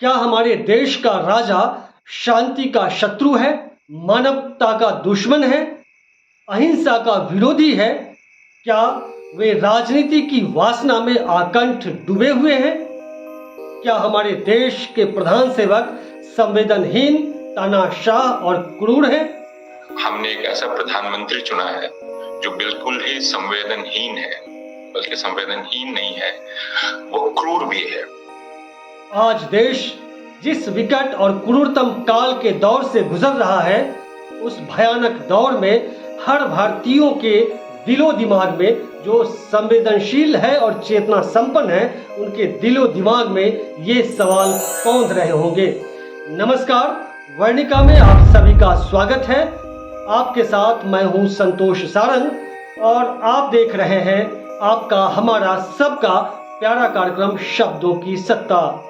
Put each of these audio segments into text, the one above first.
क्या हमारे देश का राजा शांति का शत्रु है, मानवता का दुश्मन है, अहिंसा का विरोधी है? क्या वे राजनीति की वासना में आकंठ डूबे हुए हैं? क्या हमारे देश के प्रधान सेवक संवेदनहीन, तानाशाह और क्रूर हैं? हमने एक ऐसा प्रधानमंत्री चुना है जो बिल्कुल ही संवेदनहीन है, बल्कि संवेदनहीन नहीं है, वो क्रूर भी है। आज देश जिस विकट और क्रूरतम काल के दौर से गुजर रहा है, उस भयानक दौर में हर भारतीयों के दिलो दिमाग में जो संवेदनशील है और चेतना संपन्न है, उनके दिलो दिमाग में ये सवाल कौंध रहे होंगे। नमस्कार, वर्णिका में आप सभी का स्वागत है। आपके साथ मैं हूं संतोष सारंग और आप देख रहे हैं आपका, हमारा, सबका प्यारा कार्यक्रम शब्दों की सत्ता।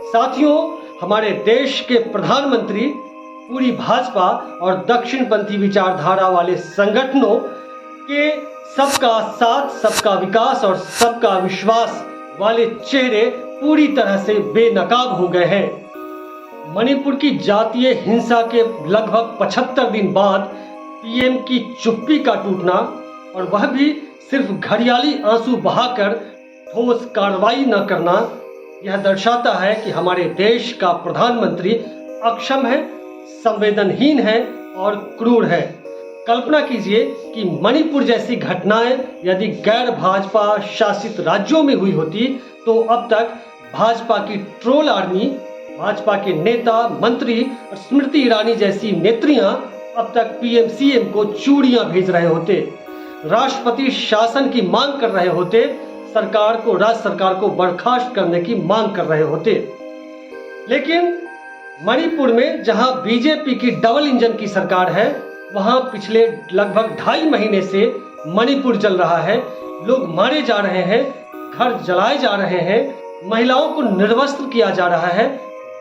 साथियों, हमारे देश के प्रधानमंत्री पूरी भाजपा और दक्षिणपंथी विचारधारा वाले संगठनों के सबका साथ, सबका विकास और सबका विश्वास वाले चेहरे पूरी तरह से बेनकाब हो गए हैं। मणिपुर की जातीय हिंसा के लगभग 75 दिन बाद पीएम की चुप्पी का टूटना, और वह भी सिर्फ घड़ियाली आंसू बहाकर ठोस कार्रवाई न करना, यह दर्शाता है कि हमारे देश का प्रधानमंत्री अक्षम है, संवेदनहीन है और क्रूर है। कल्पना कीजिए कि मणिपुर जैसी घटनाएं यदि गैर भाजपा शासित राज्यों में हुई होती तो अब तक भाजपा की ट्रोल आर्मी, भाजपा के नेता, मंत्री और स्मृति ईरानी जैसी नेत्रियां अब तक पीएम सीएम को चूड़ियां भेज रहे होते, राष्ट्रपति शासन की मांग कर रहे होते, सरकार को, राज्य सरकार को बर्खास्त करने की मांग कर रहे होते। लेकिन मणिपुर में जहां बीजेपी की डबल इंजन की सरकार है, वहां पिछले लगभग 2.5 महीने से मणिपुर जल रहा है। लोग मारे जा रहे हैं, घर जलाए जा रहे हैं, महिलाओं को निर्वस्त्र किया जा रहा है,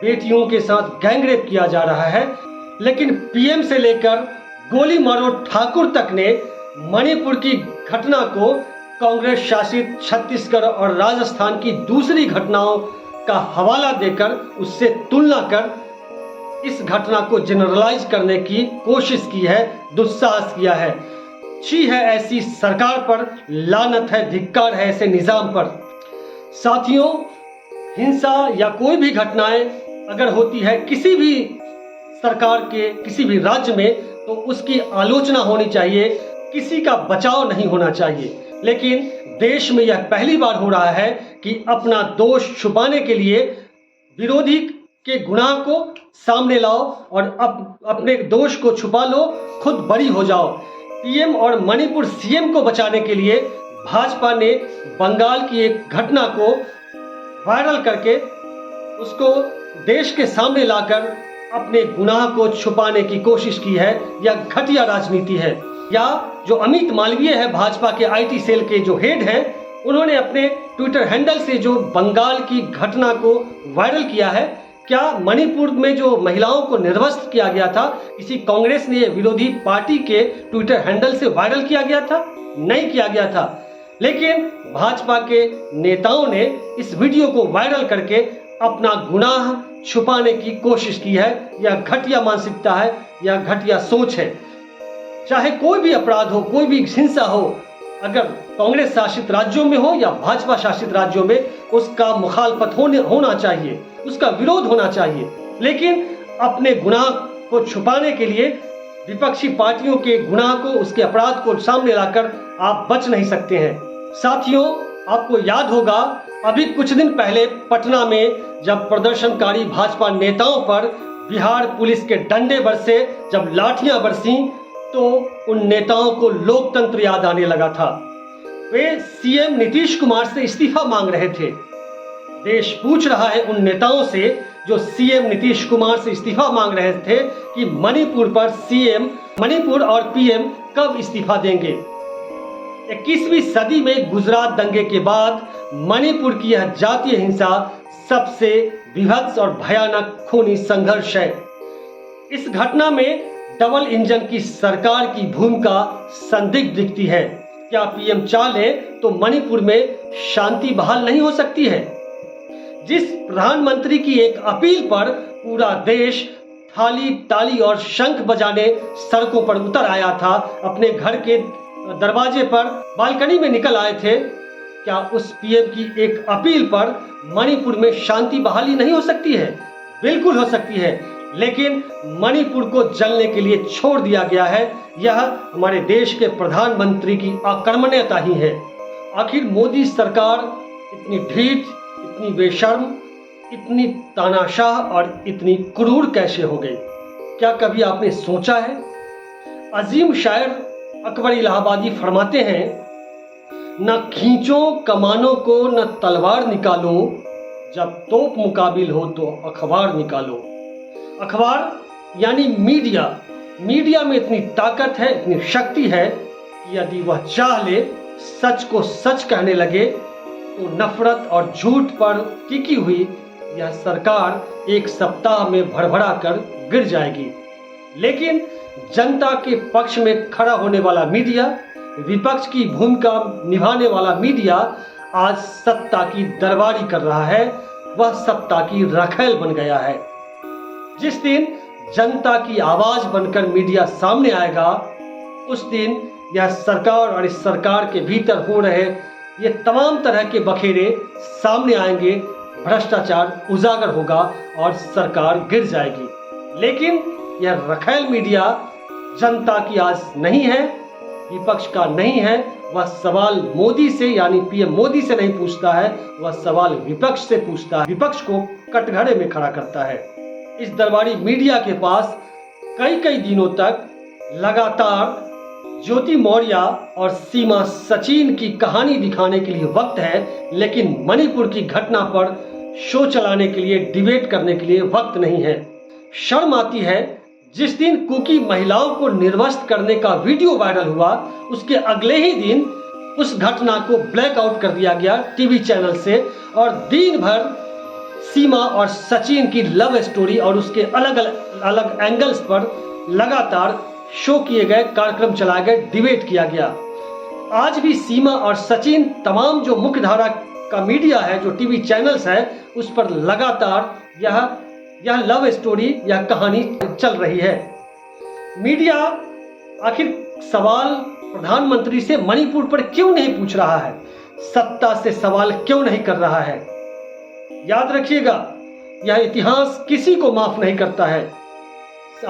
बेटियों के साथ गैंगरेप किया जा रहा है। लेकिन पीएम से लेकर गोली मारो ठाकुर तक ने मणिपुर की घटना को कांग्रेस शासित छत्तीसगढ़ और राजस्थान की दूसरी घटनाओं का हवाला देकर, उससे तुलना कर इस घटना को जनरलाइज करने की कोशिश की है, दुस्साहस किया है। छी है ऐसी सरकार पर, लानत है, धिक्कार है ऐसे निजाम पर। साथियों, हिंसा या कोई भी घटनाएं अगर होती है किसी भी सरकार के, किसी भी राज्य में, तो उसकी आलोचना होनी चाहिए, किसी का बचाव नहीं होना चाहिए। लेकिन देश में यह पहली बार हो रहा है कि अपना दोष छुपाने के लिए विरोधी के गुनाह को सामने लाओ और अपने दोष को छुपा लो, खुद बरी हो जाओ। पीएम और मणिपुर सीएम को बचाने के लिए भाजपा ने बंगाल की एक घटना को वायरल करके उसको देश के सामने लाकर अपने गुनाह को छुपाने की कोशिश की है। यह घटिया राजनीति है। या जो अमित मालवीय है, भाजपा के आईटी सेल के जो हेड हैं, उन्होंने अपने ट्विटर हैंडल से जो बंगाल की घटना को वायरल किया है। क्या मणिपुर में जो महिलाओं को निर्वस्त्र किया गया था, किसी कांग्रेस ने विरोधी पार्टी के ट्विटर हैंडल से वायरल किया गया था? नहीं किया गया था। लेकिन भाजपा के नेताओं ने इस वीडियो को वायरल करके अपना गुनाह छुपाने की कोशिश की है। यह घटिया मानसिकता है, यह घटिया सोच है। चाहे कोई भी अपराध हो, कोई भी हिंसा हो, अगर कांग्रेस शासित राज्यों में हो या भाजपा शासित राज्यों में, उसका मुखालफत होना चाहिए, उसका विरोध होना चाहिए। लेकिन अपने गुनाह को छुपाने के लिए विपक्षी पार्टियों के गुनाह को, उसके अपराध को सामने लाकर आप बच नहीं सकते हैं। साथियों, आपको याद होगा अभी कुछ दिन पहले पटना में जब प्रदर्शनकारी भाजपा नेताओं पर बिहार पुलिस के डंडे बरसे, जब लाठियां बरसी, तो उन नेताओं को लोकतंत्र याद आने लगा था। वे सीएम नीतीश कुमार से इस्तीफा मांग रहे थे। देश पूछ रहा है उन नेताओं से जो सीएम नीतीश कुमार से इस्तीफा मांग रहे थे कि मणिपुर और पीएम कब इस्तीफा देंगे। 21वीं सदी में गुजरात दंगे के बाद मणिपुर की यह जातीय हिंसा सबसे विभत्स और भयानक खूनी संघर्ष है। इस घटना में डबल इंजन की सरकार की भूमिका संदिग्ध दिखती है। क्या पीएम चाहे तो मणिपुर में शांति बहाल नहीं हो सकती है? जिस प्रधानमंत्री की एक अपील पर पूरा देश थाली ताली और शंख बजाने सड़कों पर उतर आया था, अपने घर के दरवाजे पर बालकनी में निकल आए थे, क्या उस पीएम की एक अपील पर मणिपुर में शांति बहाली नहीं हो सकती है? बिल्कुल हो सकती है, लेकिन मणिपुर को जलने के लिए छोड़ दिया गया है। यह हमारे देश के प्रधानमंत्री की अकर्मण्यता ही है। आखिर मोदी सरकार इतनी ढीठ, इतनी बेशर्म, इतनी तानाशाह और इतनी क्रूर कैसे हो गई? क्या कभी आपने सोचा है? अजीम शायर अकबर इलाहाबादी फरमाते हैं, न खींचो कमानों को न तलवार निकालो, जब तोप मुकाबिल हो तो अखबार निकालो। अखबार यानी मीडिया। मीडिया में इतनी ताकत है, इतनी शक्ति है कि यदि वह चाह ले, सच को सच कहने लगे तो नफरत और झूठ पर टिकी हुई यह सरकार एक सप्ताह में भड़बड़ा कर गिर जाएगी। लेकिन जनता के पक्ष में खड़ा होने वाला मीडिया, विपक्ष की भूमिका निभाने वाला मीडिया आज सत्ता की दरबारी कर रहा है। वह सत्ता की रखैल बन गया है। जिस दिन जनता की आवाज बनकर मीडिया सामने आएगा, उस दिन यह सरकार और इस सरकार के भीतर हो रहे ये तमाम तरह के बखेरे सामने आएंगे, भ्रष्टाचार उजागर होगा और सरकार गिर जाएगी। लेकिन यह रखैल मीडिया जनता की आज नहीं है, विपक्ष का नहीं है। वह सवाल मोदी से यानी पीएम मोदी से नहीं पूछता है, वह सवाल विपक्ष से पूछता है, विपक्ष को कटघरे में खड़ा करता है। इस दरबारी मीडिया के पास कई दिनों तक लगातार ज्योति मौर्य और सीमा सचिन की कहानी दिखाने के लिए वक्त है, लेकिन मणिपुर की घटना पर शो चलाने के लिए, डिबेट करने के लिए वक्त नहीं है। शर्म आती है। जिस दिन कुकी महिलाओं को निर्वस्त्र करने का वीडियो वायरल हुआ, उसके अगले ही दिन उस घटना को ब्लैकआउट कर दिया गया टीवी चैनल से और दिन भर सीमा और सचिन की लव स्टोरी और उसके अलग अलग एंगल्स पर लगातार शो किए गए, कार्यक्रम चलाए गए, डिबेट किया गया। आज भी सीमा और सचिन तमाम जो मुख्य धारा का मीडिया है, जो टीवी चैनल्स है, उस पर लगातार यह लव स्टोरी, यह कहानी चल रही है। मीडिया आखिर सवाल प्रधानमंत्री से मणिपुर पर क्यों नहीं पूछ रहा है? सत्ता से सवाल क्यों नहीं कर रहा है? याद रखिएगा, यह इतिहास किसी को माफ नहीं करता है।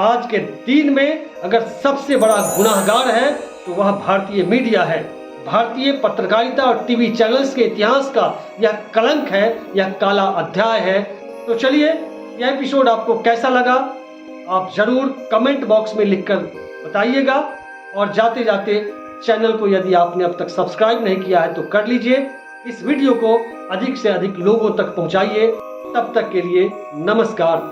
आज के दिन में अगर सबसे बड़ा गुनाहगार है तो वह भारतीय मीडिया है। भारतीय पत्रकारिता और टीवी चैनल्स के इतिहास का यह कलंक है, यह काला अध्याय है। तो चलिए, यह एपिसोड आपको कैसा लगा आप जरूर कमेंट बॉक्स में लिखकर बताइएगा और जाते जाते चैनल को यदि आपने अब तक सब्सक्राइब नहीं किया है तो कर लीजिए। इस वीडियो को अधिक से अधिक लोगों तक पहुंचाइए। तब तक के लिए नमस्कार।